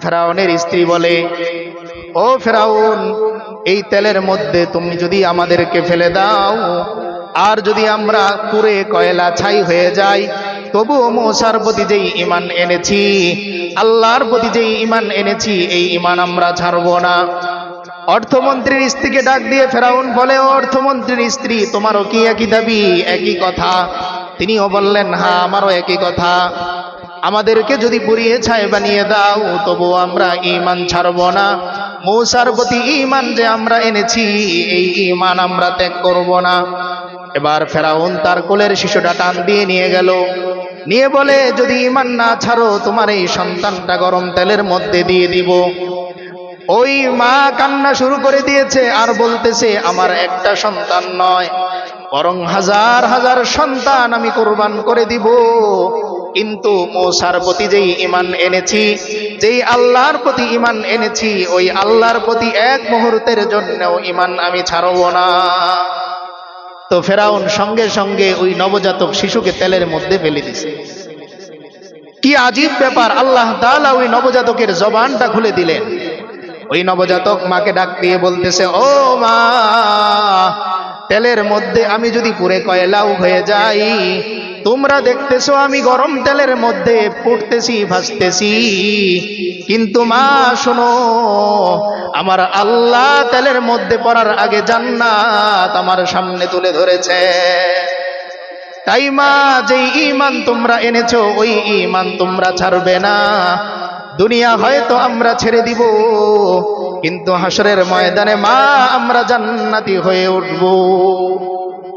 ফেরাউনের স্ত্রী বলে, ও ফেরাউন, এই তেলের মধ্যে তুমি যদি আমাদেরকে ফেলে দাও আর যদি আমরা পুড়ে কয়লা ছাই হয়ে যাই, তবুও মূসার প্রতি যেই ঈমান এনেছি, আল্লাহর প্রতি যেই ঈমান এনেছি, এই ঈমান আমরা ছাড়ব না। অর্থমন্ত্রীর স্ত্রীকে ডাক দিয়ে ফেরাউন বলে, ও অর্থমন্ত্রীর স্ত্রী, তোমারও কি একই দাবি, একই কথা? তিনিও বললেন, হ্যাঁ, আমারও একই কথা। আমাদেরকে যদি পুড়িয়ে ছাই বানিয়ে দাও, তবুও আমরা ঈমান ছাড়ব না। মূসার প্রতি ঈমান যে আমরা এনেছি, এই ঈমান আমরা ত্যাগ করব না। এবার ফেরাউন তার কোলের শিশুটা টান দিয়ে নিয়ে গেল, নিয়ে বলে, যদি ঈমান না ছাড়ো, তোমার এই সন্তানটা গরম তেলের মধ্যে দিয়ে দিব। ওই মা কান্না শুরু করে দিয়েছে আর বলতেছে, আমার একটা সন্তান নয়, বরং হাজার হাজার সন্তান আমি কুরবান করে দিব, কিন্তু মূসার প্রতি যেই ঈমান এনেছি, যেই আল্লাহর প্রতি ঈমান এনেছি, ওই আল্লাহর প্রতি এক মুহূর্তের জন্যও ঈমান আমি ছাড়ব না। তো ফেরাউন সঙ্গে সঙ্গে ওই নবজাতক শিশুকে তেলের মধ্যে ফেলে দিছে। কি আজীব ব্যাপার! আল্লাহ তাআলা ওই নবজাতকের জবানটা খুলে দিলেন। ওই নবজাতক মাকে ডাক দিয়ে বলতেছে, ও মা, তেলের মধ্যে আমি যদি পুড়ে কয়লাও হয়ে যাই, তোমরা দেখতেছো আমি গরম তেলের মধ্যে পুড়তেছি, ভাসতেছি, কিন্তু মা শোনো, আমার আল্লাহ তেলের মধ্যে পড়ার আগে জান্নাত আমার সামনে তুলে ধরেছে। তাই মা, যেই ঈমান তোমরা এনেছো, ওই ঈমান তোমরা ছাড়বে না। দুনিয়া হয়তো আমরা ছেড়ে দিব, কিন্তু হাসরের ময়দানে মা আমরা জান্নাতি হয়ে উঠব।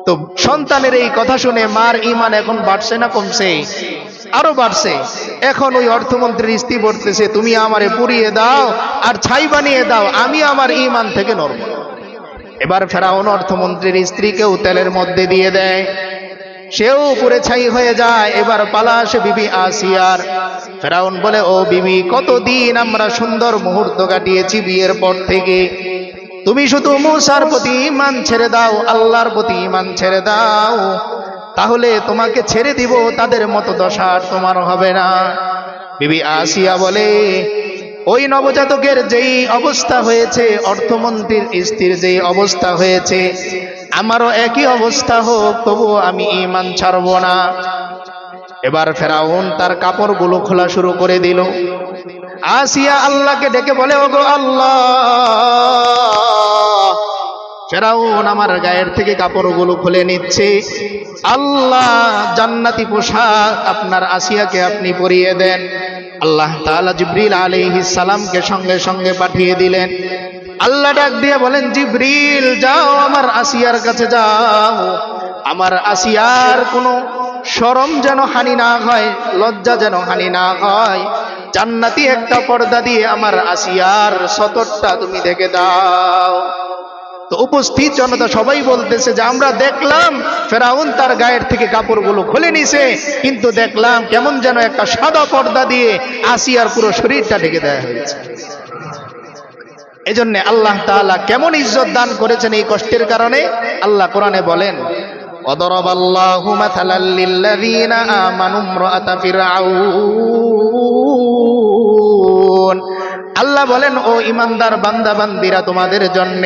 তো সন্তানের এই কথা শুনে মার ঈমান এখন বাড়ছে না কমছে? আরো বাড়ছে। এখন ওই অর্থমন্ত্রীর স্ত্রী বলতেছে, তুমি আমারে পুড়িয়ে দাও আর ছাই বানিয়ে দাও, আমি আমার ঈমান থেকে নড়ব না। এবার ফেরাউন অর্থমন্ত্রীর স্ত্রীকেও তেলের মধ্যে দিয়ে দেয়, সেও পুড়ে ছাই হয়ে যায়। এবার পালা আসে বিবি আসিয়ার। ফেরাউন বলে, ও বিবি, কতদিন আমরা সুন্দর মুহূর্ত কাটিয়েছি বিয়ের পর থেকে, তুমি শুধু মূসার প্রতি ঈমান ছেড়ে দাও, আল্লাহর প্রতি ঈমান ছেড়ে দাও, তাহলে তোমাকে ছেড়ে দিব, তাদের মতো দশা আর তোমার হবে না। বিবি আসিয়া বলে, ওই নবজাতকের যেই অবস্থা হয়েছে, অর্থমন্ত্রীর স্ত্রীর যেই অবস্থা হয়েছে, আমারও একই অবস্থা হোক, তবুও আমি ঈমান ছাড়ব না। এবার ফেরাউন তার কাপড়গুলো খোলা শুরু করে দিল। আসিয়া আল্লাহকে ডেকে বলে, ওগো আল্লাহ, ফেরাউন আমার গায়ের থেকে কাপড়গুলো খুলে নিচ্ছে, আল্লাহ, জান্নাতি পোশাক আপনার আসিয়াকে আপনি পরিয়ে দেন। আল্লাহ তাআলা জিবরিল আলাইহিস সালামকে সঙ্গে সঙ্গে পাঠিয়ে দিলেন। আল্লাহ ডাক দিয়ে বলেন, জিবরিল, যাও আমার আসিয়ার কাছে যাও, আমার আসিয়ার কোনো শরম যেন হানি না হয়, লজ্জা যেন হানি না হয়, জান্নাতি একটা পর্দা দিয়ে আমার আসিয়ার সতরটা তুমি দেখে দাও। তো উপস্থিত জনতা সবাই বলতেছে যে আমরা দেখলাম ফেরাউন তার গায়ের থেকে কাপড়গুলো খুলে নিছে, কিন্তু দেখলাম কেমন যেন একটা সাদা পর্দা দিয়ে আসিয়ার পুরো শরীরটা ঢেকে দেওয়া হয়েছে। এজন্য আল্লাহ তাআলা কেমন ইজ্জত দান করেছেন এই কষ্টের কারণে। আল্লাহ কোরআনে বলেন, ওয়াদরাবাল্লাহু মাসালাল লিল্লাযীনা আমানু ইমরাআতা ফিরআউন। আল্লাহ বলেন, ও ইমানদার বান্দা বান্দিরা, তোমাদের জন্য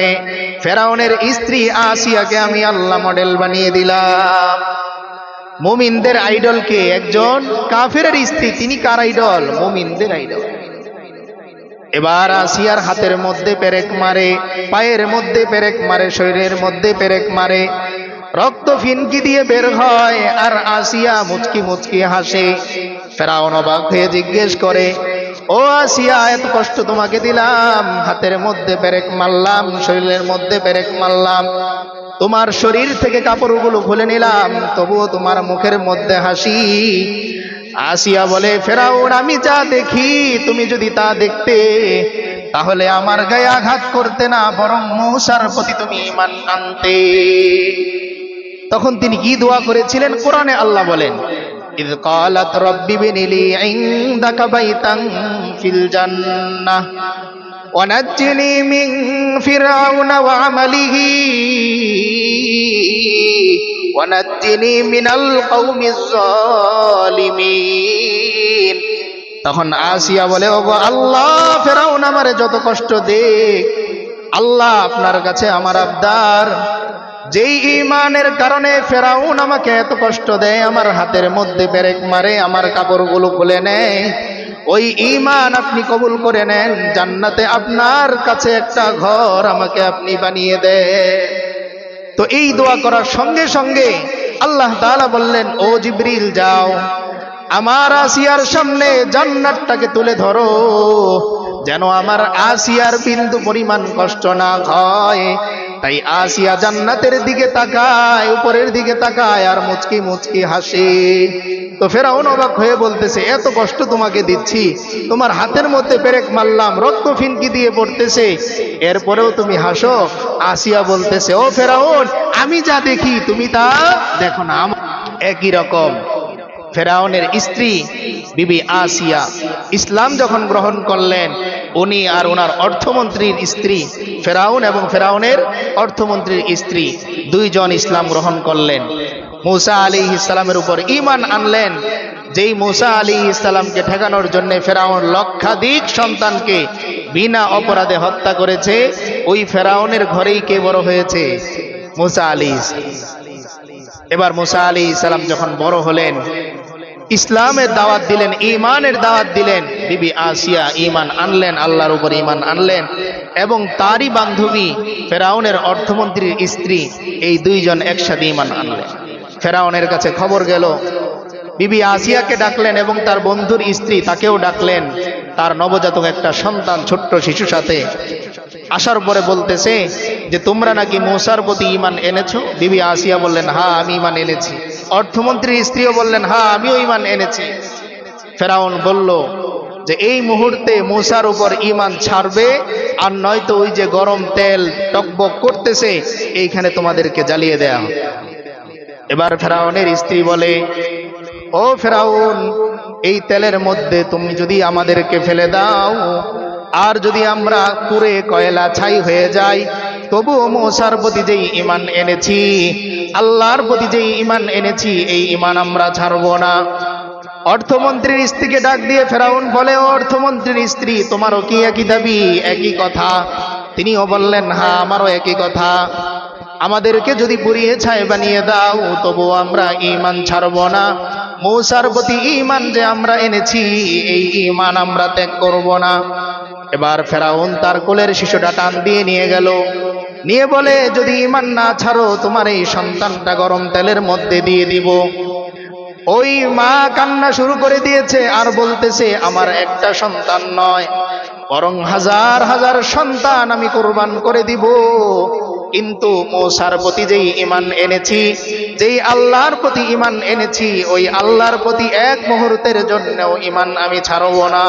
ফেরাউনের স্ত্রী আসিয়াকে আমি আল্লাহ মডেল বানিয়ে দিলাম। মুমিনদের আইডলকে একজন কাফেরের স্ত্রী, তিনি কার আইডল? মুমিনদের আইডল। এবার আসিয়ার হাতের মধ্যে পেরেক মারে, পায়ের মধ্যে পেরেক মারে, শরীরের মধ্যে পেরেক মারে, রক্ত ফিনকি দিয়ে বের হয়, আর আসিয়া মুচকি মুচকি হাসে। ফেরাউন অবাক হয়ে জিজ্ঞেস করে, ও আসিয়া, এত কষ্ট তোমাকে দিলাম, হাতের মধ্যে পেরেক মারলাম, শরীরের মধ্যে পেরেক মারলাম, তোমার শরীর থেকে কাপড়গুলো খুলে নিলাম, তবুও তোমার মুখের মধ্যে হাসি। আসিয়া বলে, ফেরাউন, আমি যা দেখি তুমি যদি তা দেখতে, তাহলে আমার গায়ে আঘাত করতে না, বরং মূসার প্রতি তুমি ঈমান আনতে। তখন তিনি কি দোয়া করেছিলেন? কোরআনে আল্লাহ বলেন, ইয ক্বালাত রাব্বি ইবনি লি ইনদাকা বাইতান ফিল জান্নাহ ওয়া নাজ্জিনি মিন ফিরআউনা ওয়া আমালিহি ওয়া নাজ্জিনি মিনাল কওমিজ জালিমিন। তখন আসিয়া বলে, ওগো আল্লাহ, ফেরাউন আমারে যত কষ্ট দেখ, আল্লাহ আপনার কাছে আমার আবদার, যেই ঈমানের কারণে ফেরাউন আমাকে এত কষ্ট দেয়, আমার হাতের মধ্যে পেরেক মারে, আমার কাপড়গুলো খুলে নেয়, ওই ঈমান আপনি কবুল করে নেন, জান্নাতে আপনার কাছে একটা ঘর আমাকে আপনি বানিয়ে দেন। তো এই দোয়া করার সঙ্গে সঙ্গে আল্লাহ তাআলা বললেন, ও জিবরিল যাও, আমার আসিয়ার সামনে জান্নাতটাকে তুলে ধরো, যেন আমার আসিয়ার বিন্দু পরিমাণ কষ্ট না হয়। তাই আসিয়া জান্নাতের দিকে তাকায়, উপরের দিকে তাকায় আর মুচকি মুচকি হাসে। তো ফেরাউন অবাক হয়ে বলতেছে, এত কষ্ট তোমাকে দিচ্ছি, তোমার হাতের মধ্যে পেরেক মারলাম, রক্ত ফিনকি দিয়ে পড়তেছে, এরপরেও তুমি হাসো। আসিয়া বলতেছে, ও ফেরাউন, আমি যা দেখি তুমি তা দেখো না। একই রকম ফেরাউনের স্ত্রী বিবি আসিয়া ইসলাম যখন গ্রহণ করলেন, উনি আর ওনার অর্থমন্ত্রীর স্ত্রী, ফেরাউন এবং ফেরাউনের অর্থমন্ত্রীর স্ত্রী, দুইজন ইসলাম গ্রহণ করলেন। মূসা আলাইহিস সালামের উপর ঈমান আনলেন। যেই মূসা আলাইহিস সালামকে ঠেকানোর জন্য ফেরাউন লক্ষাধিক সন্তানকে বিনা অপরাধে হত্যা করেছে, ওই ফেরাউনের ঘরেই কে বড় হয়েছে? মূসা আলাইহিস। এবার মূসা আলাইহিস সালাম যখন বড় হলেন, ইসলামের দাওয়াত দিলেন, ঈমানের দাওয়াত দিলেন, বিবি আসিয়া ঈমান আনলেন, আল্লাহর উপর ঈমান আনলেন, এবং তারই বান্ধবী ফেরাউনের অর্থমন্ত্রীর স্ত্রী, এই দুইজন একসাথে ঈমান আনলেন। ফেরাউনের কাছে খবর গেল, বিবি আসিয়াকে ডাকলেন এবং তার বন্ধুর স্ত্রী তাকেও ডাকলেন, তার নবজাতক একটা সন্তান ছোট্ট শিশু সাথে। আসার পরে বলতেছে যে, তোমরা নাকি মূসার প্রতি ঈমান এনেছো? বিবি আসিয়া বললেন, হ্যাঁ আমি ঈমান এনেছি। অর্থমন্ত্রীর স্ত্রীও বললেন, হ্যাঁ আমিও ঈমান এনেছি। ফেরাউন বলল যে, এই মুহূর্তে মূসার উপর ঈমান ছাড়বে, আর নয়তো ওই যে গরম তেল টকবক করতেছে, এইখানে তোমাদেরকে জ্বালিয়ে দেয়া হবে। এবার ফেরাউনের স্ত্রী বলে, ও ফেরাউন, এই তেলের মধ্যে তুমি যদি আমাদেরকে ফেলে দাও, আর যদি আমরা পুড়ে কয়লা ছাই হয়ে যাই, তবুও মূসার প্রতি যেই ঈমান এনেছি, আল্লাহর প্রতি যেই ঈমান এনেছি, এই ঈমান আমরা ছাড়ব না। অর্থমন্ত্রীর স্ত্রীকে ডাক দিয়ে ফেরাউন বলে, ও অর্থমন্ত্রীর স্ত্রী, তোমারও কি একই দাবি, একই কথা? তিনিও বললেন, হ্যাঁ আমারও একই কথা। আমাদেরকে যদি পুড়িয়ে ছাই বানিয়ে দাও, তবুও আমরা ঈমান ছাড়ব না। মূসার প্রতি ঈমান যে আমরা এনেছি, এই ঈমান আমরা ত্যাগ করব না। এবার ফেরাউন তার কোলের শিশুটা টান দিয়ে নিয়ে গেল, নিয়ে বলে, যদি ঈমান না ছাড়ো, তোমার এই সন্তানটা গরম তেলের মধ্যে দিয়ে দিব। ওই মা কান্না শুরু করে দিয়েছে আর বলতেছে, আমার একটা সন্তান নয়, বরং হাজার হাজার সন্তান আমি কুরবান করে দিব, কিন্তু মূসার প্রতি যেই ঈমান এনেছি, যেই আল্লাহর প্রতি ঈমান এনেছি, ওই আল্লাহর প্রতি এক মুহূর্তের জন্যও ঈমান আমি ছাড়ব না।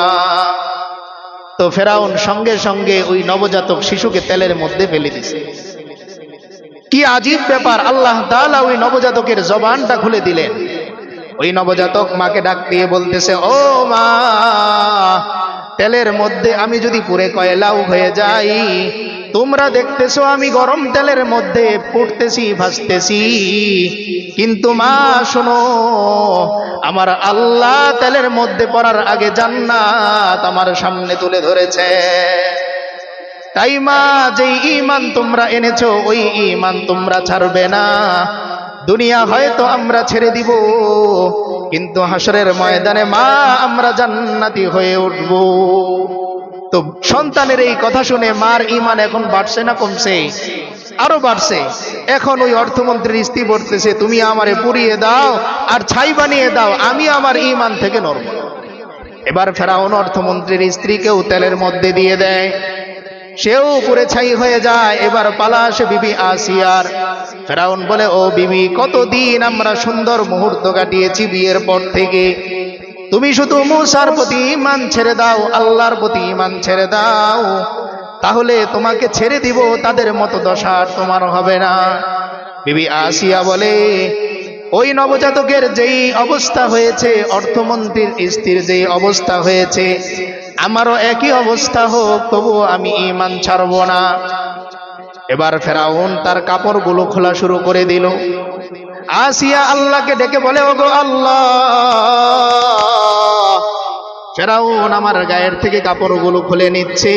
তো ফেরাউন সঙ্গে সঙ্গে ওই নবজাতক শিশুকে তেলের মধ্যে ফেলে দিছে। কি আজীব ব্যাপার! আল্লাহ তাআলা ওই নবজাতকের জবানটা খুলে দিলেন। ওই নবজাতক মাকে ডাক দিয়ে বলতেছে, ও মা, তেলের মধ্যে আমি যদি পুড়ে কয়লাও হয়ে যাই, তোমরা দেখতেছো আমি গরম তেলের মধ্যে পুড়তেছি, ভাসতেছি, কিন্তু মা শোনো, আমার আল্লাহ তেলের মধ্যে পড়ার আগে জান্নাত আমার সামনে তুলে ধরেছে। তাই মা, যেই ঈমান তোমরা এনেছো, ওই ঈমান তোমরা ছাড়বে না। দুনিয়া হয়তো আমরা ছেড়ে দিব, কিন্তু হাসরের ময়দানে মা আমরা জান্নাতি হয়ে উঠব। তো সন্তানের এই কথা শুনে মার ঈমান এখন বাড়ছে না কমছে? আরো বাড়ছে। এখন ওই অর্থমন্ত্রীর স্ত্রী বলতেছে, তুমি আমারে পুড়িয়ে দাও আর ছাই বানিয়ে দাও, আমি আমার ঈমান থেকে নড়ব। এবার ফেরাউন অর্থমন্ত্রীর স্ত্রীকেও তেলের মধ্যে দিয়ে দেয়, সেও পুড়ে ছাই হয়ে যায়। এবার পালা আসে বিবি আসিয়ার। ফেরাউন বলে, ও বিবি, কতদিন আমরা সুন্দর মুহূর্ত কাটিয়েছি বিয়ের পর থেকে, তুমি শুধু মূসার প্রতি ঈমান ছেড়ে দাও, আল্লাহর প্রতি ঈমান ছেড়ে দাও, তাহলে তোমাকে ছেড়ে দিব, তাদের মতো দশা তোমার হবে না। বিবি আসিয়া বলে, ওই নবজাতকের যেই অবস্থা হয়েছে, অর্থমন্ত্রীর স্ত্রীর যেই অবস্থা হয়েছে, আমারও একই অবস্থা হোক, তবুও আমি ঈমান ছাড়ব না। এবার ফেরাউন তার কাপড়গুলো খোলা শুরু করে দিল। আসিয়া আল্লাহকে ডেকে বলে, ওগো আল্লাহ, ফেরাউন আমার গায়ের থেকে কাপড়গুলো খুলে নিচ্ছে।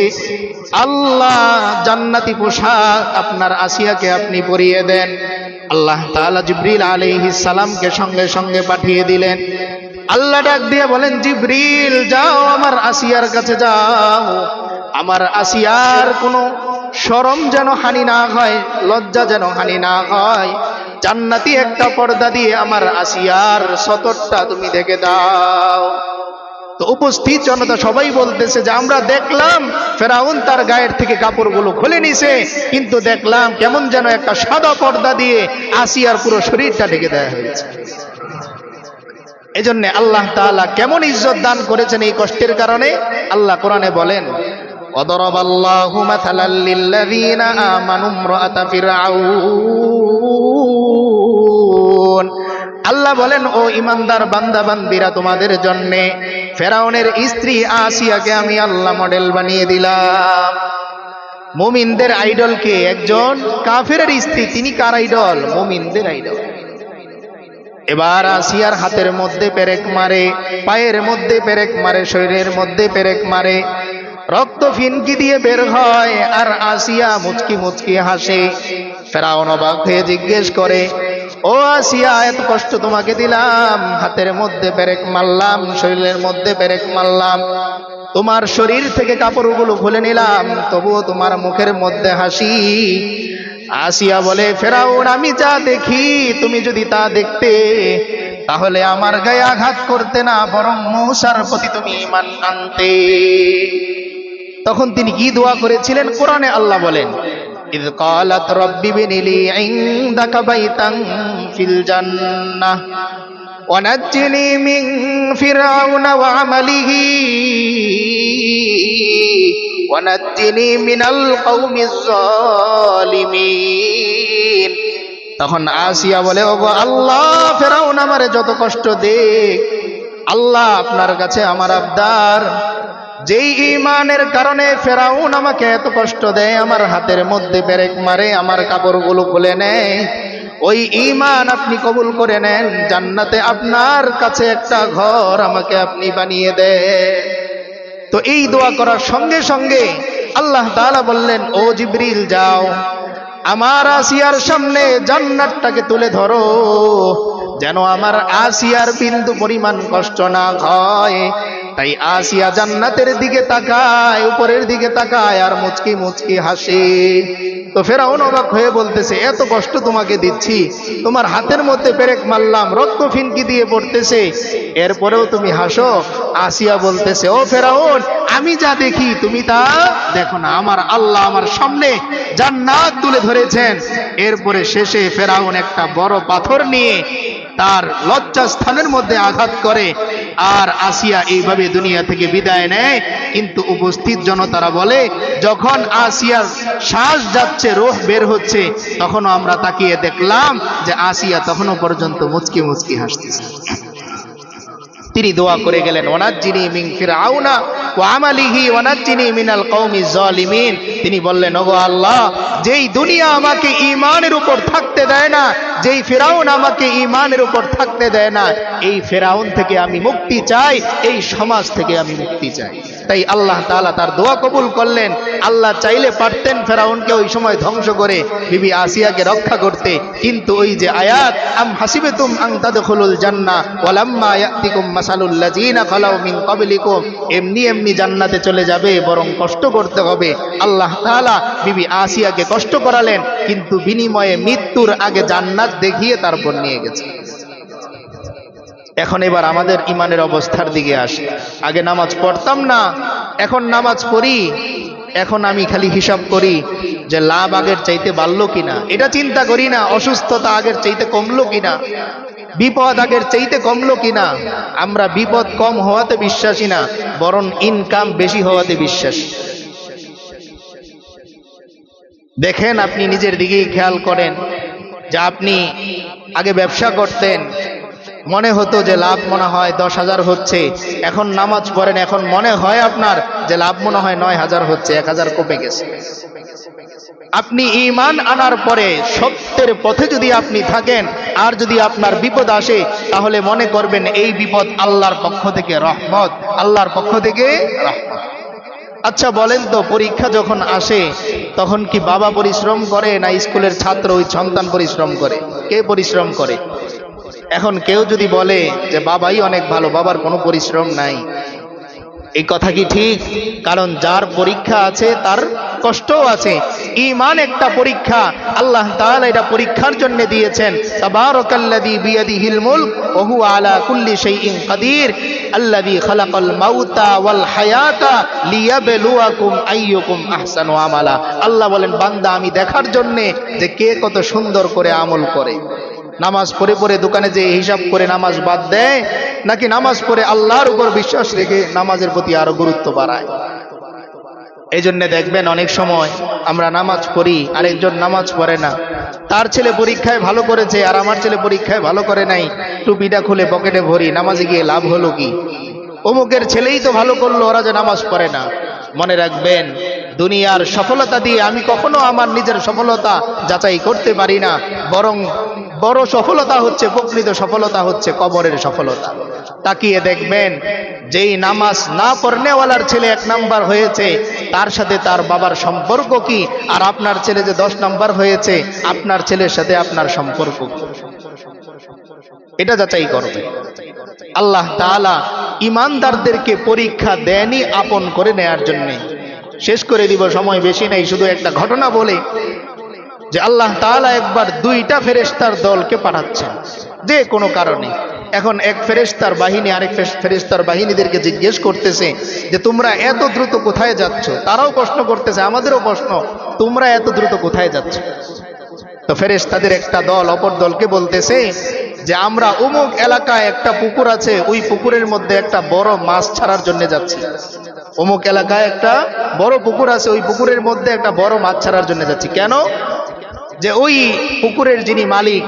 আল্লাহ জান্নাতি পোশাক আপনার আসিয়াকে আপনি পরিয়ে দেন। আল্লাহ তাআলা জিবরিল আলাইহিস সালামকে সঙ্গে সঙ্গে পাঠিয়ে দিলেন। আল্লাহ ডাক দিয়ে বলেন, জিবরিল যাও আমার আসিয়ার কাছে যাও, আমার আসিয়ার কোনো শরম যেন হানি না হয়, লজ্জা যেন হানি না হয়, জান্নাতি একটা পর্দা দিয়ে আমার আসিয়ার সতরটা তুমি দেখে দাও। তো উপস্থিত জনতা সবাই বলতেছে যে আমরা দেখলাম ফেরাউন তার গায়ের থেকে কাপড়গুলো খুলে নিছে, কিন্তু দেখলাম কেমন যেন একটা সাদা পর্দা দিয়ে আসিয়ার পুরো শরীরটা ঢেকে দেওয়া হয়েছে। এজন্য আল্লাহ তাআলা কেমন ইজ্জত দান করেছেন এই কষ্টের কারণে। আল্লাহ কোরআনে বলেন, ওয়াদরাবাল্লাহু মাসালাল লিল্লাযীনা আমানু ইমরাআতা ফিরআউন। আল্লাহ বলেন, ও ইমানদার বান্দা বান্দিরা, তোমাদের জন্য ফেরাউনের স্ত্রী আসিয়াকে আমি আল্লাহ মডেল বানিয়ে দিলাম। মুমিনদের আইডলকে একজন কাফেরের স্ত্রী, তিনি কার আইডল? মুমিনদের আইডল। এবার আসিয়ার হাতের মধ্যে পেরেক মারে, পায়ের মধ্যে পেরেক মারে, শরীরের মধ্যে পেরেক মারে, রক্ত ফিনকি দিয়ে বের হয়, আর আসিয়া মুচকি মুচকি হাসে। ফেরাউন অবাক হয়ে জিজ্ঞেস করে, ও আসিয়া, এত কষ্ট তোমাকে দিলাম, হাতের মধ্যে পেরেক মারলাম, শরীরের মধ্যে পেরেক মারলাম, তোমার শরীর থেকে কাপড়গুলো খুলে নিলাম, তবুও তোমার মুখের মধ্যে হাসি। আসিয়া বলে, ফেরাউন, আমি যা দেখি তুমি যদি তা দেখতে, তাহলে আমার গায়ে আঘাত করতে না, বরং মূসার প্রতি তুমি ঈমান আনতে। তখন তিনি কি দোয়া করেছিলেন? কোরআনে আল্লাহ বলেন, ইয ক্বালাত রাব্বি ইবনি লি ইনদাকা বাইতান ফিল জান্নাহ ওয়া নাজ্জিনি মিন ফিরআউনা ওয়া আমালিহি ওয়া নাজ্জিনি মিনাল কওমিজ জালিমিন। তখন আসিয়া বলে, ওগো আল্লাহ, ফেরাউন আমারে যত কষ্ট দেখ, আল্লাহ আপনার কাছে আমার আবদার, যেই ঈমানের কারণে ফেরাউন আমাকে এত কষ্ট দেয়, আমার হাতের মধ্যে পেরেক মারে, আমার কাপড়গুলো খুলে নেয়, ওই ঈমান আপনি কবুল করে নেন, জান্নাতে আপনার কাছে একটা ঘর আমাকে আপনি বানিয়ে দেন। তো এই দোয়া করার সঙ্গে সঙ্গে আল্লাহ তাআলা বললেন, ও জিবরিল যাও, আমার আসিয়ার সামনে জান্নাতটাকে তুলে ধরো, যেন আমার আসিয়ার বিন্দু পরিমাণ কষ্ট না হয়। তাই আসিয়া জান্নাতের দিকে তাকায়, উপরের দিকে তাকায়, আর মুচকি মুচকি হাসে। তো ফেরাউন অবাক হয়ে বলতেছে, এত কষ্ট তোমাকে দিচ্ছি, তোমার হাতের মধ্যে পেরেক মারলাম, রক্ত ফিনকি দিয়ে পড়তেছে, এরপরেও তুমি হাসো। আসিয়া বলতেছে, ও ফেরাউন, আমি যা দেখি তুমি তা দেখো না, আমার আল্লাহ আমার সামনে জান্নাত তুলে ধরেছেন। এরপরে শেষে ফেরাউন একটা বড় পাথর নিয়ে তার লজ্জাস্থানের মধ্যে আঘাত করে, আর আসিয়া এইভাবে দুনিয়া থেকে বিদায় নেয়। কিন্তু উপস্থিত জনতারা বলে, যখন আসিয়ার শ্বাস যাচ্ছে, রূহ বের হচ্ছে, তখনও আমরা তাকিয়ে দেখলাম যে আসিয়া তখনও পর্যন্ত মুচকি মুচকি হাসতেছে। তিনি দোয়া করে গেলেন, ওয়ানাজ্জিনি মিন ফিরআউনা ওয়া আমালিহি ওয়ানাজ্জিনি মিনাল কওমিজ জালিমিন। তিনি বললেন, ওগো আল্লাহ, যেই দুনিয়া আমাকে ঈমানের উপর থাকতে দেয় না, যেই ফিরআউন আমাকে ঈমানের উপর থাকতে দেয় না, এই ফিরআউন থেকে আমি মুক্তি চাই, এই সমাজ থেকে আমি মুক্তি চাই। তাই আল্লাহ তাআলা তার দোয়া কবুল করলেন। আল্লাহ চাইলে পারতেন ফেরাউনকে ওই সময় ধ্বংস করে বিবি আসিয়াকে রক্ষা করতে, কিন্তু ওই যে আয়াত, আম হাসিবাতুম আন তাদখুলুল জান্নাহ ওয়ালাম্মা ইয়াতিকুম মাসালুল লাযিনা খালাউ মিন ক্বাবলিকুম, এমনি এমনি জান্নাতে চলে যাবে, বরং কষ্ট করতে হবে। আল্লাহ তাআলা বিবি আসিয়াকে কষ্ট করালেন, কিন্তু বিনিময়ে মৃত্যুর আগে জান্নাত দেখিয়ে তারপর নিয়ে গেছে। এখন এবার আমাদের ইমানের অবস্থার দিকে আসে। আগে নামাজ পড়তাম না, এখন নামাজ পড়ি। এখন আমি খালি হিসাব করি যে লাভ আগের চাইতে বাড়লো কিনা, এটা চিন্তা করি না অসুস্থতা আগের চাইতে কমলো কিনা, বিপদ আগের চাইতে কমলো কিনা। আমরা বিপদ কম হওয়াতে বিশ্বাসী না, বরং ইনকাম বেশি হওয়াতে বিশ্বাসী। দেখেন, আপনি নিজের দিকেই খেয়াল করেন যে আপনি আগে ব্যবসা করতেন, মনে হতো যে লাভ মনে হয় 10,000 হচ্ছে, এখন নামাজ পড়েন, এখন মনে হয় আপনার যে লাভ মনে হয় 9,000 হচ্ছে, 1,000 কমে গেছে। আপনি ঈমান আনার পরে সত্যের পথে যদি আপনি থাকেন, আর যদি আপনার বিপদ আসে তাহলে মনে করবেন এই বিপদ আল্লাহর পক্ষ থেকে রহমত, আল্লাহর পক্ষ থেকে রহমত। আচ্ছা বলেন তো, পরীক্ষা যখন আসে তখন কি বাবা পরিশ্রম করে না স্কুলের ছাত্র ওই সন্তান পরিশ্রম করে? কে পরিশ্রম করে? এখন কেউ যদি বলে যে বাবাই অনেক ভালো, বাবার কোনো পরিশ্রম নাই, এই কথা কি ঠিক? কারণ যার পরীক্ষা আছে তার কষ্টও আছে। ঈমান একটা পরীক্ষা, আল্লাহ তাআলা এটা পরীক্ষার জন্য দিয়েছেন। তাবারাকাল্লাযী বিয়াদিহিল মুলক ওয়া হুয়া আলা কুল্লি শাইইন কাদির আল্লাযী খালাকাল মাউতা ওয়াল হায়াতা লিয়াবলুয়াকুম আইয়ুকুম আহসানু আমালা। আল্লাহ বলেন, বান্দা আমি দেখার জন্য যে কে কত সুন্দর করে আমল করে। নামাজ পড়ে পড়ে দোকানে যে হিসাব করে নামাজ বাদ দেয়, নাকি নামাজ পড়ে আল্লাহর উপর বিশ্বাস রেখে নামাজের প্রতি আরো গুরুত্ব বাড়ায়? এই জন্য দেখবেন অনেক সময় আমরা নামাজ পড়ি, আরেকজন নামাজ পড়ে না, তার ছেলে পরীক্ষায় ভালো করেছে আর আমার ছেলে পরীক্ষায় ভালো করে নাই, টুপিটা খুলে পকেটে ভরি, নামাজে গিয়ে লাভ হলো কি? অমুকের ছেলেই তো ভালো করলো, ওরা যে নামাজ পড়ে না। মনে রাখবেন, দুনিয়ার সফলতা দিয়ে আমি কখনো আমার নিজের সফলতা যাচাই করতে পারি না, বরং বড় সফলতা হচ্ছে, প্রকৃত সফলতা হচ্ছে কবরের সফলতা। তাকিয়ে দেখবেন, যেই নামাজ না পড়নেওয়ালার ছেলে 1 নাম্বার হয়েছে, তার সাথে তার বাবার সম্পর্ক কি? আর আপনার ছেলে যে 10 নাম্বার হয়েছে, আপনার ছেলের সাথে আপনার সম্পর্ক কি? এটা যাচাই করবে। আল্লাহ তাআলা ঈমানদারদেরকে পরীক্ষা দেনই আপন করে নেয়ার জন্য। শেষ করে দিব, সময় বেশি নাই, শুধু একটা ঘটনা বলে যে আল্লাহ তাআলা একবার 2টা ফেরেশতার দলকে পাঠাচ্ছেন যে কোনো কারণে। এখন এক ফেরেশতার বাহিনী আরেক ফেরেশতার বাহিনীদেরকে জিজ্ঞেস করতেছে যে তোমরা এত দ্রুত কোথায় যাচ্ছ? তারাও প্রশ্ন করতেছে, আমাদেরও প্রশ্ন, তোমরা এত দ্রুত কোথায় যাচ্ছ? তো ফেরেশতাদের একটা দল অপর দলকে বলতেছে যে আমরা অমুক এলাকায় একটা পুকুর আছে, ওই পুকুরের মধ্যে একটা বড় মাছ ছাড়ার জন্য যাচ্ছি। অমুক এলাকায় একটা বড় পুকুর আছে, ওই পুকুরের মধ্যে একটা বড় মাছ ছাড়ার জন্য যাচ্ছি। কেন? যে ওই পুকুরের যিনি মালিক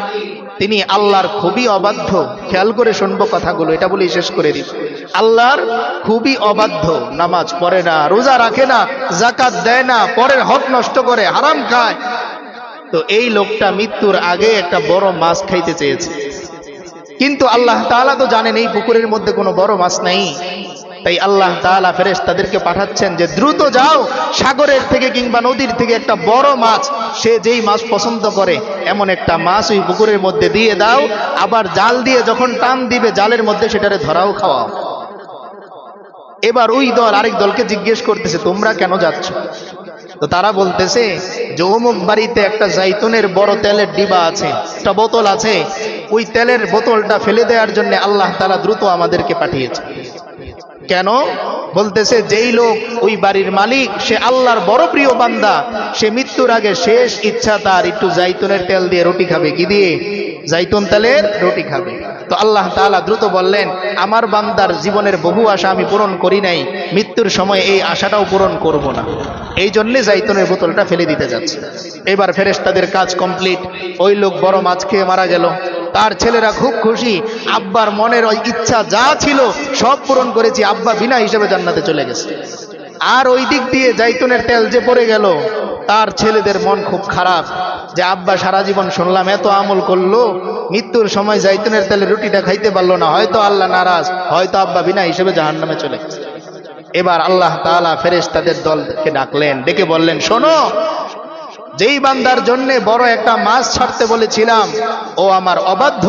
তিনি আল্লাহর খুবই অবাধ্য। খেয়াল করে শুনবো কথাগুলো, এটা বলেই শেষ করে দিব। আল্লাহর খুবই অবাধ্য, নামাজ পড়ে না, রোজা রাখে না, যাকাত দেয় না, পরের হক নষ্ট করে, হারাম খায়। তো এই লোকটা মৃত্যুর আগে একটা বড় মাছ খাইতে চেয়েছে, কিন্তু আল্লাহ তাআলা তো জানেন এই পুকুরের মধ্যে কোনো বড় মাছ নাই। তাই আল্লাহ তাআলা ফেরেশতাদেরকে পাঠাচ্ছেন যে দ্রুত যাও, সাগরের থেকে কিংবা নদীর থেকে একটা বড় মাছ, সে যেই মাছ পছন্দ করে এমন একটা মাছ ওই পুকুরের মধ্যে দিয়ে দাও, আবার জাল দিয়ে যখন টান দিবে জালের মধ্যে সেটারে ধরাও খাওয়াও। এবার ওই দল আরেক দলকে জিজ্ঞেস করতেছে তোমরা কেন যাচ্ছ? তো তারা বলতেছে যে অমুক বাড়িতে একটা জাইতুনের বড় তেলের ডিবা আছে, একটা বোতল আছে, ওই তেলের বোতলটা ফেলে দেওয়ার জন্য আল্লাহ তাআলা দ্রুত আমাদেরকে পাঠিয়েছে। কেন? বলতেছে যেই লোক ওই বাড়ির মালিক সে আল্লাহর বড় প্রিয় বান্দা, সে মৃত্যুর আগে শেষ ইচ্ছা তার একটু জাইতুনের তেল দিয়ে রুটি খাবে। কি দিয়ে? জাইতুন তেলের রুটি খাবে। তো আল্লাহ তাআলা দ্রুত বললেন আমার বান্দার জীবনের বহু আশা আমি পূরণ করি নাই, মৃত্যুর সময় এই আশাটাও পূরণ করব না, এই জন্যে জাইতুনের বোতলটা ফেলে দিতে যাচ্ছে। এবার ফেরেশতাদের কাজ কমপ্লিট, ওই লোক বড় মাছ খেয়ে মারা গেল। তার ছেলেরা খুব খুশি, আব্বার মনের ওই ইচ্ছা যা ছিল সব পূরণ করেছি, আব্বা বিনা হিসেবে জান্নাতে চলে গেছে। আর ওই দিক দিয়ে জাইতুনের তেল যে পড়ে গেল, তার ছেলেদের মন খুব খারাপ যে আব্বা সারা জীবন শুনলাম এত আমল করলো, মৃত্যুর সময় জাইতুনের তেলের রুটিটা খাইতে পারলো না, হয়তো আল্লাহ নারাজ, হয়তো আব্বা বিনা হিসেবে জাহান্নামে চলে গেছে। এবার আল্লাহ তাআলা ফেরেশতাদের দলকে ডাকলেন, ডেকে বললেন শোনো, যেই বান্দার জন্য বড় একটা মাছ ছাড়তে বলেছিলাম ও আমার অবাধ্য,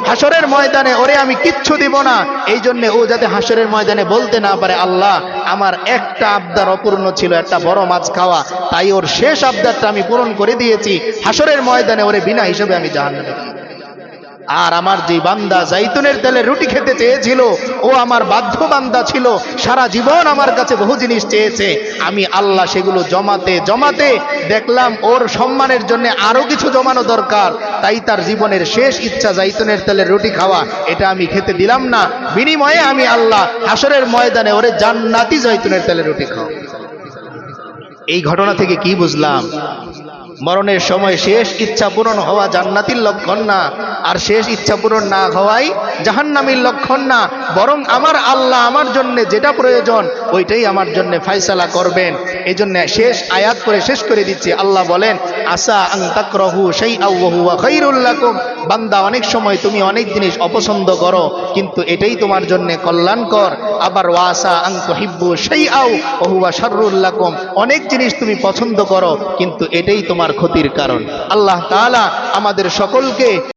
হাসরের ময়দানে ওরে আমি কিচ্ছু দিব না, এই জন্য ও যাতে হাসরের ময়দানে বলতে না পারে আল্লাহ আমার একটা আবদার অপূর্ণ ছিল, একটা বড় মাছ খাওয়া, তাই ওর শেষ আবদারটা আমি পূরণ করে দিয়েছি, হাসরের ময়দানে ওরে বিনা হিসেবে আমি জাহান্নামে। আর আমার যে বান্দা জাইতুনের তেলে রুটি খেতে চেয়েছিল, ও আমার বাধ্য বান্দা ছিল, সারা জীবন আমার কাছে বহু জিনিস চেয়েছে, আমি আল্লাহ সেগুলো জমাতে জমাতে দেখলাম ওর সম্মানের জন্য আরো কিছু জমানো দরকার, তাই তার জীবনের শেষ ইচ্ছা জাইতুনের তেলের রুটি খাওয়া, এটা আমি খেতে দিলাম না, বিনিময়ে আমি আল্লাহ হাসরের ময়দানে ওরে জান্নাতি জাইতুনের তেলের রুটি খাওয়া। এই ঘটনা থেকে কি বুঝলাম? মরণের সময় শেষ ইচ্ছা পূরণ হওয়া জান্নাতির লক্ষণ না, আর শেষ ইচ্ছা পূরণ না হওয়াই জাহান্নামীর লক্ষণ না, বরং আমার আল্লাহ আমার জন্য যেটা প্রয়োজন ওইটাই আমার জন্য ফয়সালা করবেন। এই জন্য শেষ আয়াত করে শেষ করে দিচ্ছি। আল্লাহ বলেন আসা আন তাকরাহু শাইআন ওয়া হুয়া খায়রুল লাকুম, বান্দা অনেক সময় তুমি অনেক জিনিস অপছন্দ করো কিন্তু এটাই তোমার জন্য কল্যাণকর। আবার ওয়াসা আন তুহিব্বু শাইআন ওয়া হুয়া শাররুল লাকুম, অনেক জিনিস তুমি পছন্দ করো কিন্তু এটাই তোমার ক্ষতির কারণ। আল্লাহ তাআলা আমাদের সকলকে